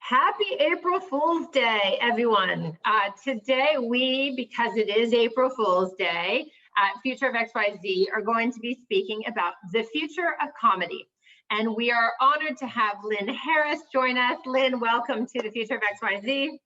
Happy April Fool's Day, everyone. Today because it is April Fool's Day, at Future of XYZ are going to be speaking about the future of comedy. And we are honored to have Lynn Harris join us. Lynn, welcome to the Future of XYZ.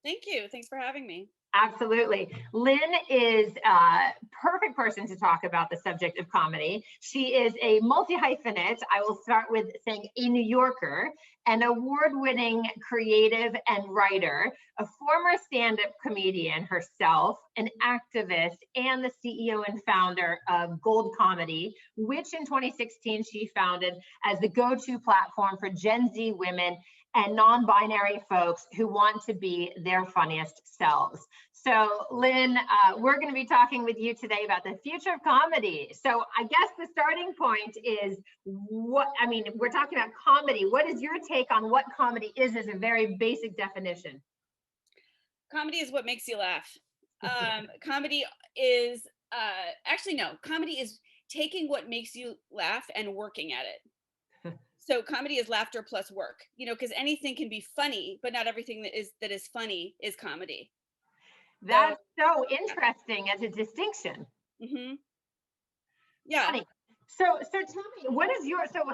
Thank you. Thanks for having me. Absolutely. Lynn is a perfect person to talk about the subject of comedy. She is a multi-hyphenate, I will start with saying a New Yorker, an award-winning creative and writer, a former stand-up comedian herself, an activist, and the CEO and founder of Gold Comedy, which in 2016 she founded as the go-to platform for Gen Z women and non-binary folks who want to be their funniest selves. So Lynn, we're going to be talking with you today about the future of comedy. So I guess the starting point is we're talking about comedy. What is your take on what comedy is as a very basic definition? Comedy is what makes you laugh. Comedy is, comedy is taking what makes you laugh and working at it. So comedy is laughter plus work, because anything can be funny, but not everything that is funny is comedy. That's so interesting as a distinction. Mm-hmm. Yeah. Funny. So tell me,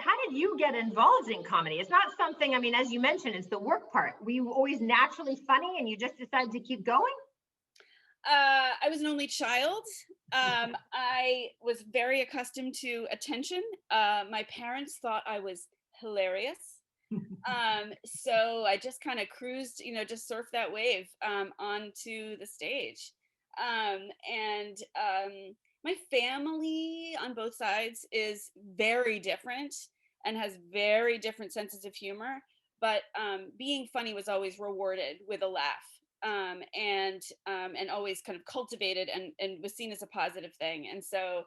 how did you get involved in comedy? It's not something, as you mentioned, it's the work part. Were you always naturally funny and you just decided to keep going? I was an only child. I was very accustomed to attention. My parents thought I was hilarious. So I just kind of cruised, just surfed that wave onto the stage. My family on both sides is very different and has very different senses of humor. But being funny was always rewarded with a laugh, and always kind of cultivated and was seen as a positive thing. And so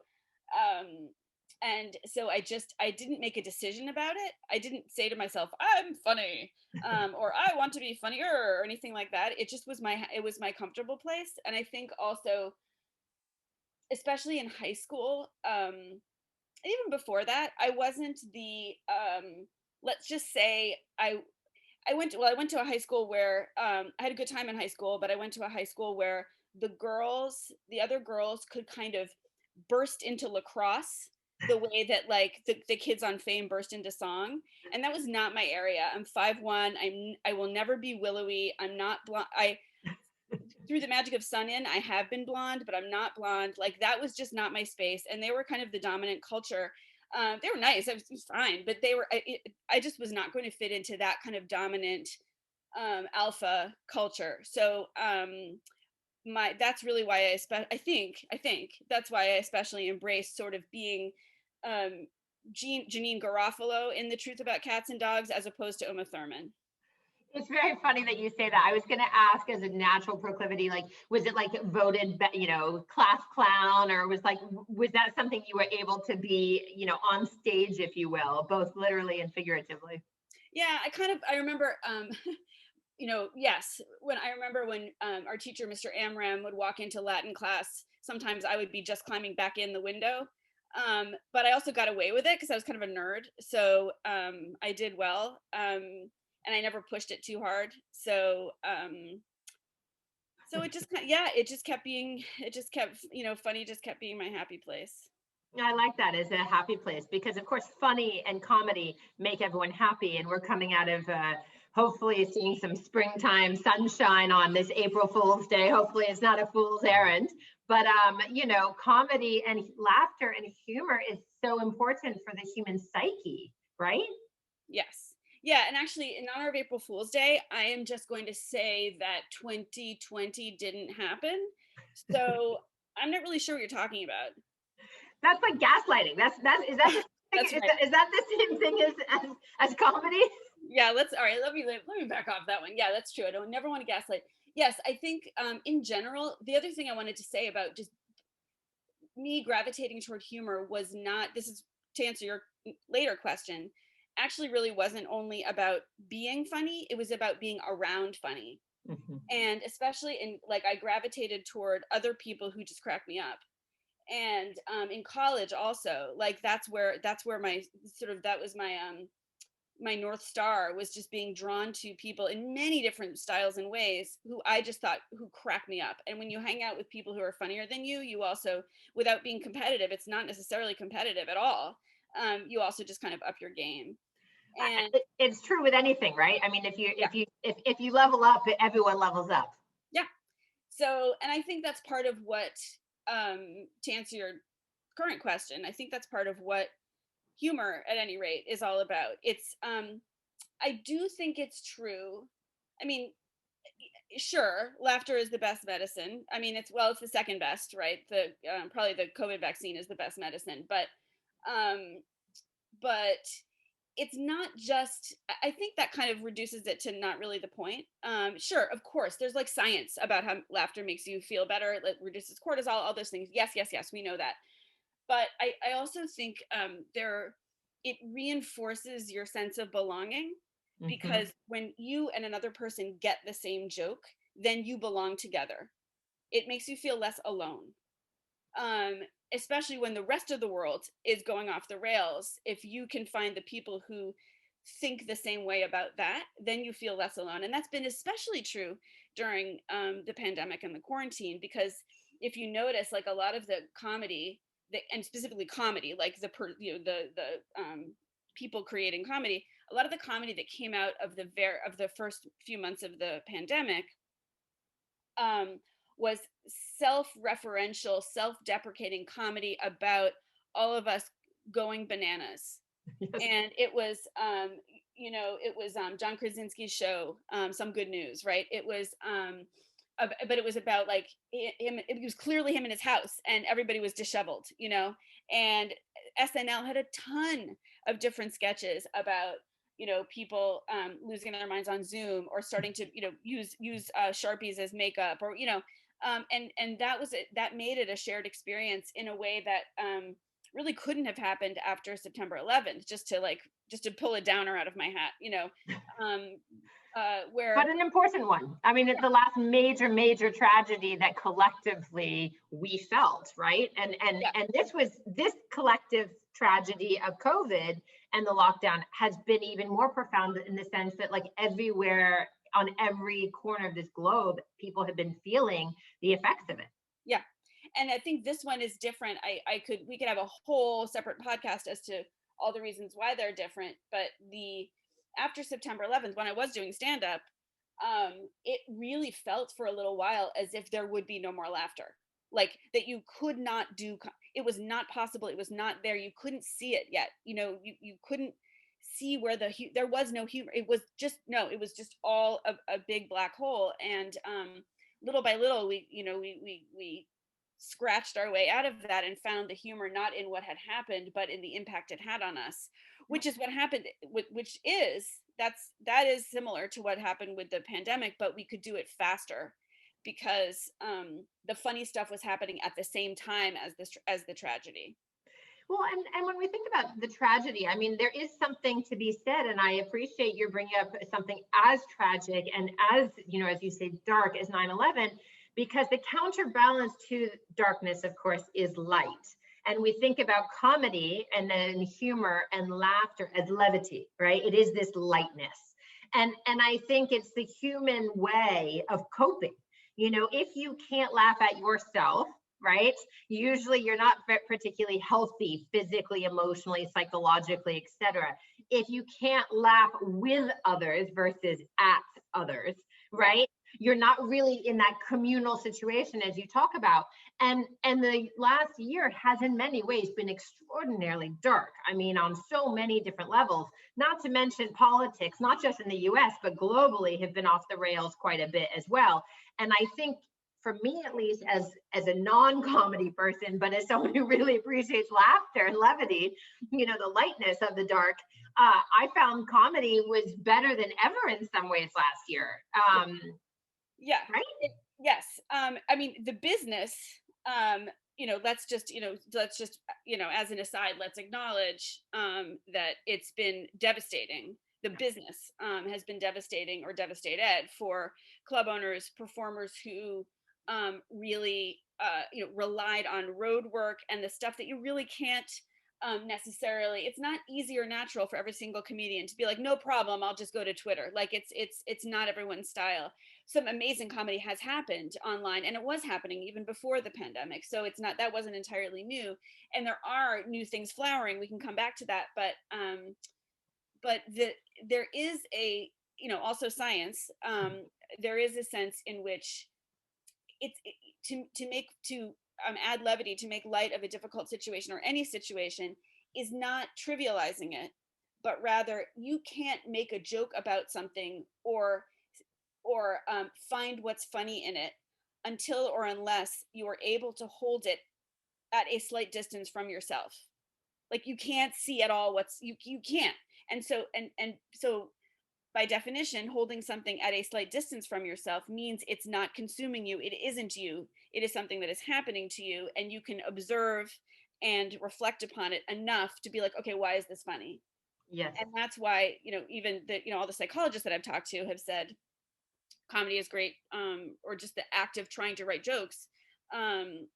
I didn't make a decision about it. I didn't say to myself, I'm funny, or I want to be funnier or anything like that. It just was my comfortable place. And I think also, especially in high school, even before that, I wasn't the, let's just say I went to a high school where, I had a good time in high school, but I went to a high school where the other girls could kind of burst into lacrosse the way that like the kids on Fame burst into song. And that was not my area. I'm 5'1". I will never be willowy. I'm not blonde. Through the magic of Sun-In, I have been blonde, but I'm not blonde. Like that was just not my space. And they were kind of the dominant culture. They were nice. It was fine, but I just was not going to fit into that kind of dominant alpha culture. So that's really why I think that's why I especially embrace sort of being Janine Garofalo in The Truth About Cats and Dogs as opposed to Uma Thurman. It's very funny that you say that. I was going to ask, as a natural proclivity, like, was it like voted, class clown, or was that something you were able to be, on stage, if you will, both literally and figuratively? Yeah, I remember, yes, when our teacher, Mr. Amram, would walk into Latin class, sometimes I would be just climbing back in the window. But I also got away with it because I was kind of a nerd. So I did well. And I never pushed it too hard. So it just kept being, funny just kept being my happy place. I like that as a happy place because, of course, funny and comedy make everyone happy. And we're coming out of hopefully seeing some springtime sunshine on this April Fool's Day. Hopefully it's not a fool's errand. But, comedy and laughter and humor is so important for the human psyche, right? Yes. Yeah. And actually, in honor of April Fool's Day, I am just going to say that 2020 didn't happen. So I'm not really sure what you're talking about. That's like gaslighting. Is that the same thing as comedy? Yeah, all right, let me back off that one. Yeah, that's true. I don't never want to gaslight. Yes, I think in general, the other thing I wanted to say about just me gravitating toward humor was not, this is to answer your later question, actually really wasn't only about being funny, it was about being around funny. Mm-hmm. And especially I gravitated toward other people who just crack me up. And in college also, that's where my sort of, that was my my North Star was just being drawn to people in many different styles and ways who I just thought who crack me up. And when you hang out with people who are funnier than you also, without being competitive, it's not necessarily competitive at all. You also just kind of up your game. And It's true with anything, right? I mean, yeah, if you level up, everyone levels up. yeah. So, and I think that's part of what, to answer your current question, I think that's part of what humor, at any rate, is all about. It's, I do think it's true. I mean, sure, laughter is the best medicine. I mean, it's the second best, right? The probably the COVID vaccine is the best medicine, um, but it's not just. I think that kind of reduces it to not really the point. Sure, of course, there's like science about how laughter makes you feel better, it reduces cortisol, all those things. Yes, yes, yes, we know that. But I also think it reinforces your sense of belonging, Mm-hmm. because when you and another person get the same joke, then you belong together. It makes you feel less alone. Um, Especially when the rest of the world is going off the rails. If you can find the people who think the same way about that, then you feel less alone. And that's been especially true during the pandemic and the quarantine, because if you notice, like a lot of the comedy, and specifically comedy, like the people creating comedy, a lot of the comedy that came out of the first few months of the pandemic, um, was self-referential, self-deprecating comedy about all of us going bananas. Yes. And it was, John Krasinski's show, Some Good News, right? It was, but it was about like him. It was clearly him in his house, and everybody was disheveled, And SNL had a ton of different sketches about people losing their minds on Zoom, or starting to use Sharpies as makeup, or and that made it a shared experience in a way that really couldn't have happened after September 11th. Just to pull a downer out of my hat, um, But where an important one. I mean, it's the last major tragedy that collectively we felt, right? yeah, And this collective tragedy of COVID and the lockdown has been even more profound, in the sense that, like, everywhere on every corner of this globe, people have been feeling the effects of it. yeah. And I think this one is different. We could have a whole separate podcast as to all the reasons why they're different. But the after September 11th, when I was doing stand up, it really felt for a little while as if there would be no more laughter, like that you could not do. It was not possible. It was not there. You couldn't see it yet. You couldn't see where there was no humor. It was just no. It was just all a big black hole. And little by little, we scratched our way out of that and found the humor not in what had happened, but in the impact it had on us, which is what happened. That is similar to what happened with the pandemic, but we could do it faster, because the funny stuff was happening at the same time as the tragedy. Well, and when we think about the tragedy, I mean, there is something to be said, and I appreciate you bringing up something as tragic and as, as you say, dark as 9/11, because the counterbalance to darkness, of course, is light. And we think about comedy and then humor and laughter as levity, right? It is this lightness. And I think it's the human way of coping. If you can't laugh at yourself, right? Usually you're not particularly healthy physically, emotionally, psychologically, etc. If you can't laugh with others versus at others, right? You're not really in that communal situation, as you talk about. And the last year has in many ways been extraordinarily dark. I mean, on so many different levels, not to mention politics, not just in the US, but globally, have been off the rails quite a bit as well. And I think, for me at least, as a non-comedy person, but as someone who really appreciates laughter and levity, the lightness of the dark, I found comedy was better than ever in some ways last year. Yeah. Right? Yes. I mean, the business, let's just, as an aside, let's acknowledge that it's been devastating. The business has been devastating, or devastated, for club owners, performers who really, relied on road work and the stuff that you really can't necessarily, it's not easy or natural for every single comedian to be like, no problem, I'll just go to Twitter. Like it's not everyone's style. Some amazing comedy has happened online, and it was happening even before the pandemic. So it's not, that wasn't entirely new. And there are new things flowering. We can come back to that, but there is a, also science. There is a sense in which to add levity, to make light of a difficult situation or any situation, is not trivializing it, but rather you can't make a joke about something or find what's funny in it until or unless you are able to hold it at a slight distance from yourself. Like you can't see at all you can't. And so by definition, holding something at a slight distance from yourself means it's not consuming you. It isn't you. It is something that is happening to you, and you can observe and reflect upon it enough to be like, okay, why is this funny? Yes. And that's why, even all the psychologists that I've talked to have said comedy is great, or just the act of trying to write jokes, and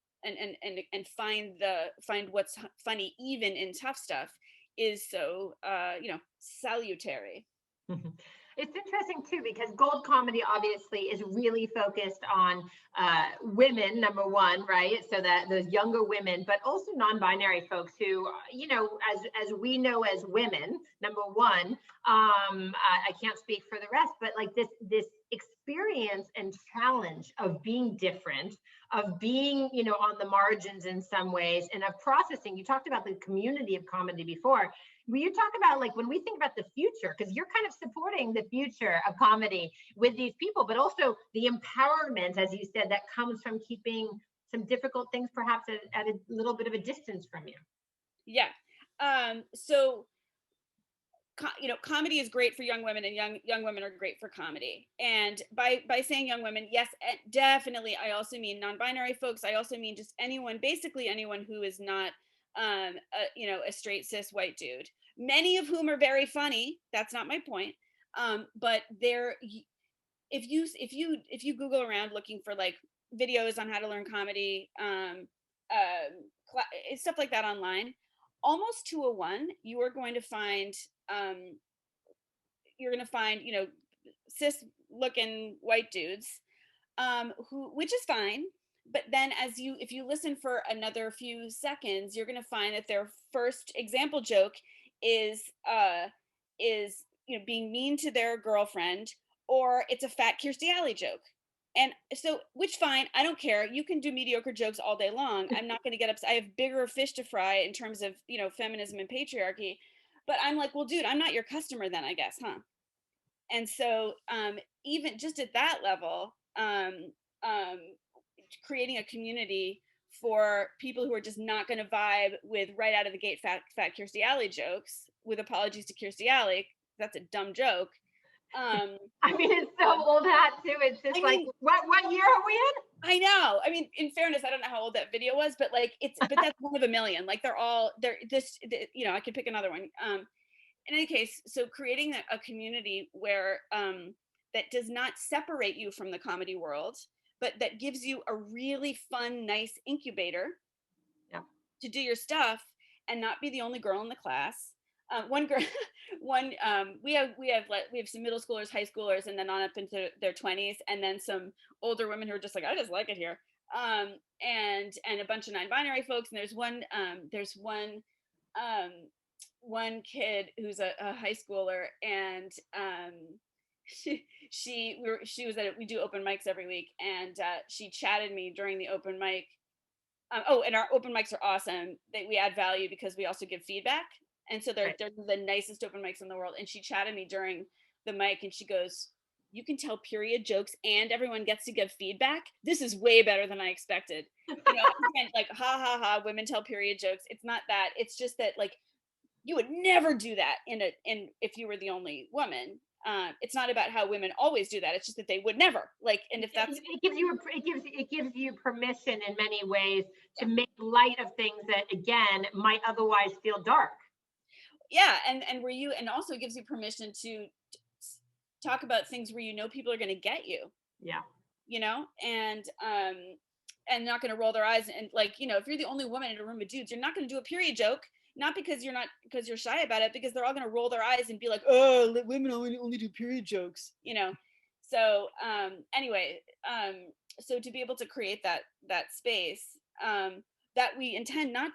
find what's funny even in tough stuff is so salutary. It's interesting too, because gold comedy obviously is really focused on women, number one, right? So that those younger women, but also non-binary folks who, as we know as women, number one, I can't speak for the rest, but like this experience and challenge of being different, of being, on the margins in some ways, and of processing. You talked about the community of comedy before. Will you talk about, like, when we think about the future, because you're kind of supporting the future of comedy with these people, but also the empowerment, as you said, that comes from keeping some difficult things perhaps at a little bit of a distance from you? Yeah. So comedy is great for young women, and young women are great for comedy. And by saying young women, yes, definitely, I also mean non-binary folks. I also mean just basically anyone who is not a straight cis white dude, many of whom are very funny. That's not my point. But if you Google around looking for like videos on how to learn comedy, stuff like that online, almost to a one, you are going to find cis looking white dudes, which is fine. But then if you listen for another few seconds, you're going to find that their first example joke is being mean to their girlfriend, or it's a fat Kirstie Alley joke. And so, which fine, I don't care. You can do mediocre jokes all day long. I'm not going to get upset. I have bigger fish to fry in terms of, feminism and patriarchy. But I'm like, well, dude, I'm not your customer then, I guess, huh? And so even just at that level, creating a community for people who are just not going to vibe with right out of the gate fat Kirstie Alley jokes, with apologies to Kirstie Alley, that's a dumb joke. I mean, it's so old hat too. It's just what year are we in? I know. I mean, in fairness, I don't know how old that video was, but like but that's one of a million. Like I could pick another one. In any case, so creating a community where that does not separate you from the comedy world, but that gives you a really fun, nice incubator to do your stuff and not be the only girl in the class. We have some middle schoolers, high schoolers, and then on up into their 20s, and then some older women who are just like, I just like it here, and a bunch of non-binary folks. And there's one kid who's a high schooler, and she was at it. We do open mics every week, and she chatted me during the open mic. And our open mics are awesome. We add value because we also give feedback. And so they're the nicest open mics in the world. And she chatted me during the mic, and she goes, you can tell period jokes and everyone gets to give feedback. This is way better than I expected. Again, like, ha ha ha, women tell period jokes. It's not that. It's just that, like, you would never do that if you were the only woman. It's not about how women always do that. It's just that they would never. Like, and if that's it gives you permission in many ways to make light of things that, again, might otherwise feel dark. Yeah, and also gives you permission to talk about things where people are going to get you. Yeah. And not going to roll their eyes, and like, if you're the only woman in a room of dudes, you're not going to do a period joke. not because you're shy about it, because they're all going to roll their eyes and be like, oh, women only do period jokes, so anyway, so to be able to create that space, that we intend not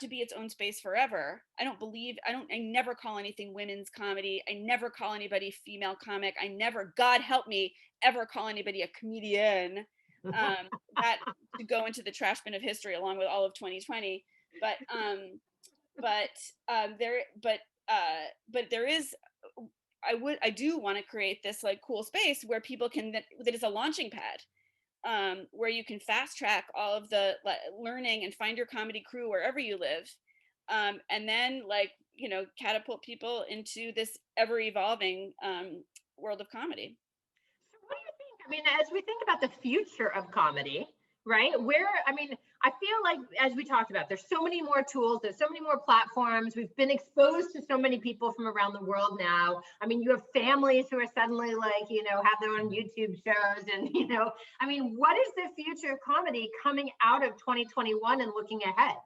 to be its own space forever. I never call anything women's comedy. I never call anybody female comic. I never, God help me, ever call anybody a comedian. That to go into the trash bin of history along with all of 2020. But there is, I do want to create this like cool space where people can, that is a launching pad, where you can fast track all of the learning and find your comedy crew wherever you live, and then catapult people into this ever evolving world of comedy. So what do you think? I mean, as we think about the future of comedy, right? I feel like, as we talked about, there's so many more tools, there's so many more platforms. We've been exposed to so many people from around the world now. I mean, you have families who are suddenly have their own YouTube shows. And, what is the future of comedy coming out of 2021 and looking ahead?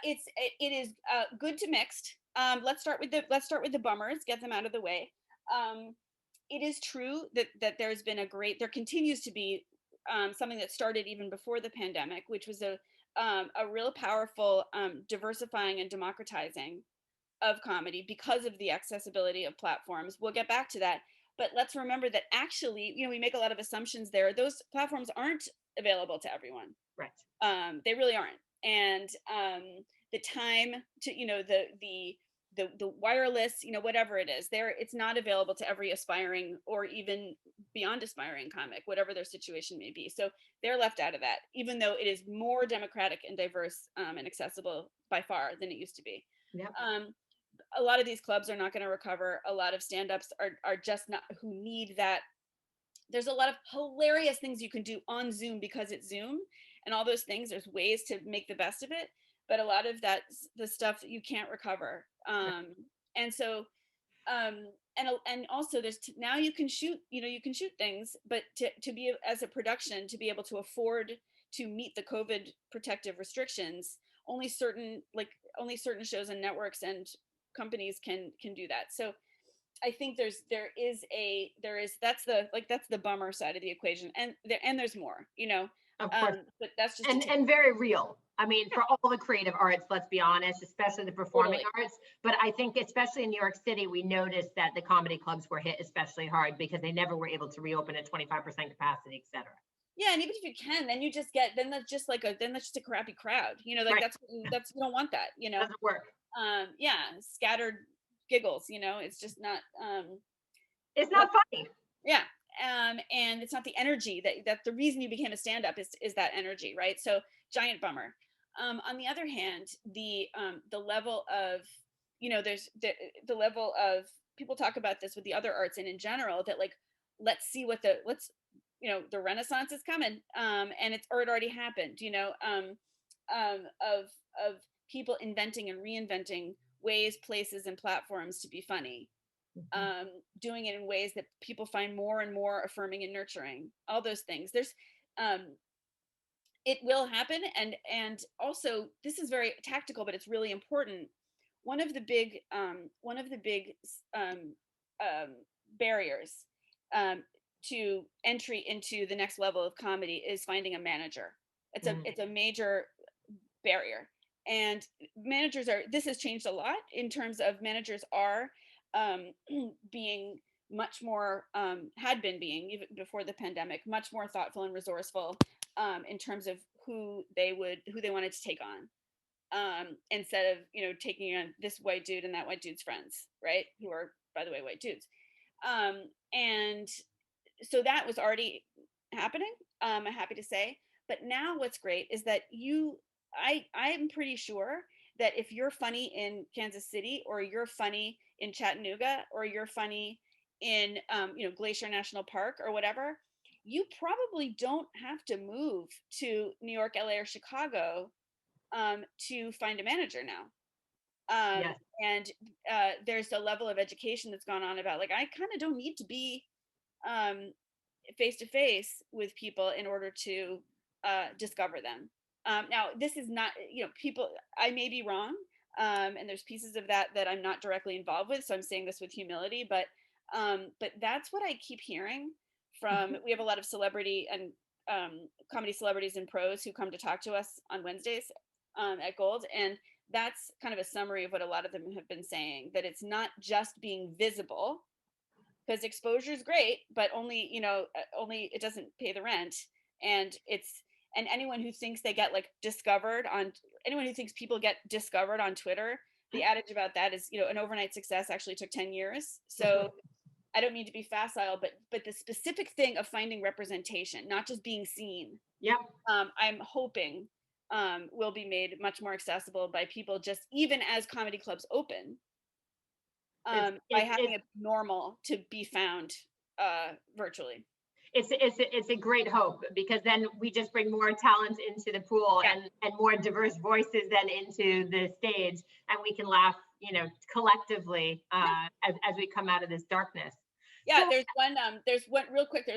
It is good to mixed. Let's start with the bummers, get them out of the way. It is true that there continues to be something that started even before the pandemic, which was a real powerful diversifying and democratizing of comedy because of the accessibility of platforms. We'll get back to that, but let's remember that actually, we make a lot of assumptions there. Those platforms aren't available to everyone. Right. They really aren't. And the time to, the wireless, whatever it is there, it's not available to every aspiring or even beyond aspiring comic, whatever their situation may be. So they're left out of that, even though it is more democratic and diverse and accessible by far than it used to be. Yep. A lot of these clubs are not going to recover. A lot of stand-ups are just not, who need that. There's a lot of hilarious things you can do on Zoom because it's Zoom and all those things. There's ways to make the best of it, but a lot of the stuff you can't recover. And so, and also now you can shoot things, but to be as a production, to be able to afford to meet the COVID protective restrictions, only certain shows and networks and companies can do that. So I think that's the bummer side of the equation, and there's more, Of course. but that's just and very real. I mean, for all the creative arts, let's be honest, especially the performing arts. But I think especially in New York City, we noticed that the comedy clubs were hit especially hard because they never were able to reopen at 25% capacity, et cetera. Yeah, and even if you can, then that's just a crappy crowd. Right. That's you don't want that. Doesn't work. Yeah, scattered giggles. It's just not. It's not funny. Yeah. And it's not the energy that the reason you became a stand-up is that energy, right? So giant bummer. On the other hand, the level of, there's the level of, people talk about this with the other arts and in general, that let's see what the Renaissance is coming, and it already happened, of people inventing and reinventing ways, places, and platforms to be funny. Doing it in ways that people find more and more affirming and nurturing. All those things. It will happen, and also this is very tactical, but it's really important. One of the big barriers to entry into the next level of comedy is finding a manager. It's a major barrier, and this has changed a lot in terms of managers are being much more, had been being even before the pandemic, much more thoughtful and resourceful in terms of who they wanted to take on, instead of taking on this white dude and that white dude's friends, right, who are, by the way, white dudes. And so that was already happening, I'm happy to say. But now what's great is that I'm pretty sure that if you're funny in Kansas City, or you're funny in Chattanooga, or you're funny in Glacier National Park or whatever, you probably don't have to move to New York, LA, or Chicago to find a manager now. Yes. And there's a level of education that's gone on about, I kind of don't need to be face to face with people in order to discover them. Now, this is not, people, I may be wrong. And there's pieces of that I'm not directly involved with. So I'm saying this with humility, but that's what I keep hearing from, we have a lot of celebrity and comedy celebrities and pros who come to talk to us on Wednesdays at Gold. And that's kind of a summary of what a lot of them have been saying, that it's not just being visible, because exposure is great, but only it doesn't pay the rent. And anyone who thinks they get anyone who thinks people get discovered on Twitter, the adage about that is, an overnight success actually took 10 years. So I don't mean to be facile, but the specific thing of finding representation, not just being seen. Yep. I'm hoping will be made much more accessible by people, just even as comedy clubs open, by having it normal to be found virtually. It's a great hope, because then we just bring more talent into the pool, and more diverse voices then into the stage, and we can laugh, collectively as we come out of this darkness. Yeah, so, there's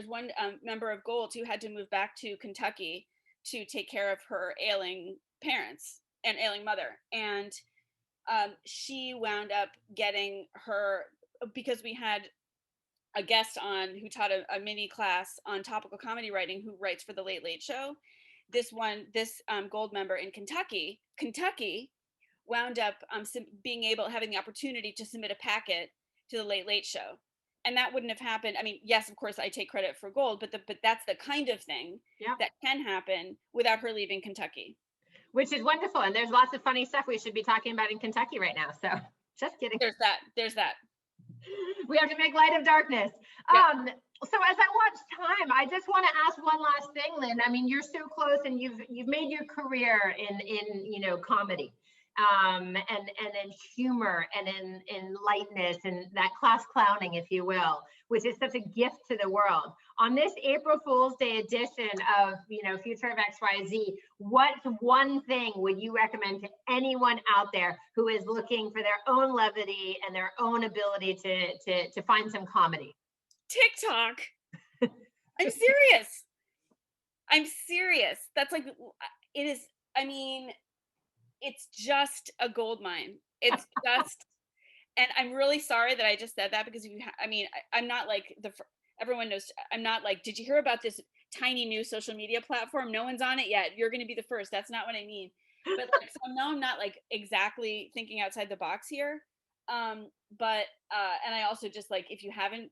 one member of Gold who had to move back to Kentucky to take care of her ailing parents and ailing mother, and she wound up getting her, because we had a guest on who taught a mini class on topical comedy writing, who writes for the Late Late Show. This Gold member in Kentucky wound up having the opportunity to submit a packet to the Late Late Show. And that wouldn't have happened. I mean, yes, of course, I take credit for Gold, but that's the kind of thing that can happen without her leaving Kentucky. Which is wonderful. And there's lots of funny stuff we should be talking about in Kentucky right now. So just kidding. There's that. We have to make light of darkness. Yeah. So as I watch time, I just want to ask one last thing, Lynn. I mean, you're so close, and you've made your career in comedy, and in humor, and in lightness, and that class clowning, if you will, which is such a gift to the world. On this April Fool's Day edition of Future of XYZ, what one thing would you recommend to anyone out there who is looking for their own levity and their own ability to find some comedy? TikTok. I'm serious. That's like, it is. I mean, it's just a gold mine. It's just, and I'm really sorry that I just said that, because I'm not like everyone knows. I'm not like, did you hear about this tiny new social media platform? No one's on it yet. You're going to be the first. That's not what I mean. But so now I'm not like exactly thinking outside the box here. And I also just, like, if you haven't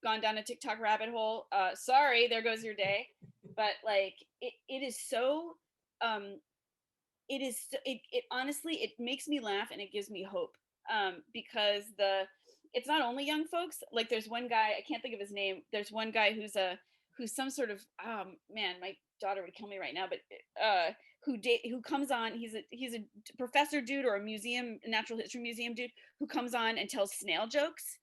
gone down a TikTok rabbit hole, sorry, there goes your day. But like, it is so, it honestly, it makes me laugh, and it gives me hope, because it's not only young folks. Like, there's one guy, I can't think of his name. There's one guy who's some sort of, man, my daughter would kill me right now, but who comes on, he's a professor dude, or a natural history museum dude, who comes on and tells snail jokes.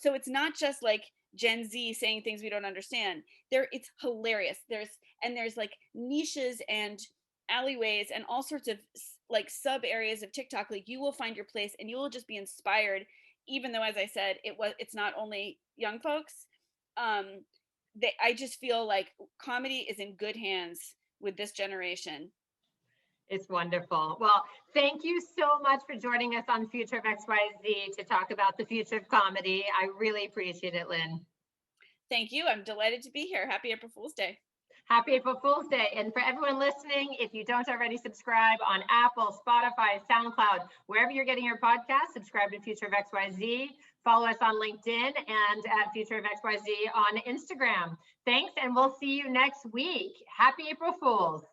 So it's not just like Gen Z saying things we don't understand. It's hilarious. There's like niches and alleyways and all sorts of like sub areas of TikTok. Like, you will find your place, and you will just be inspired, even though, as I said, it's not only young folks. I just feel like comedy is in good hands with this generation. It's wonderful. Well, thank you so much for joining us on Future of XYZ to talk about the future of comedy. I really appreciate it, Lynn. Thank you. I'm delighted to be here. Happy April Fool's Day. Happy April Fool's Day. And for everyone listening, if you don't already subscribe on Apple, Spotify, SoundCloud, wherever you're getting your podcast, subscribe to Future of XYZ. Follow us on LinkedIn and at Future of XYZ on Instagram. Thanks, and we'll see you next week. Happy April Fools.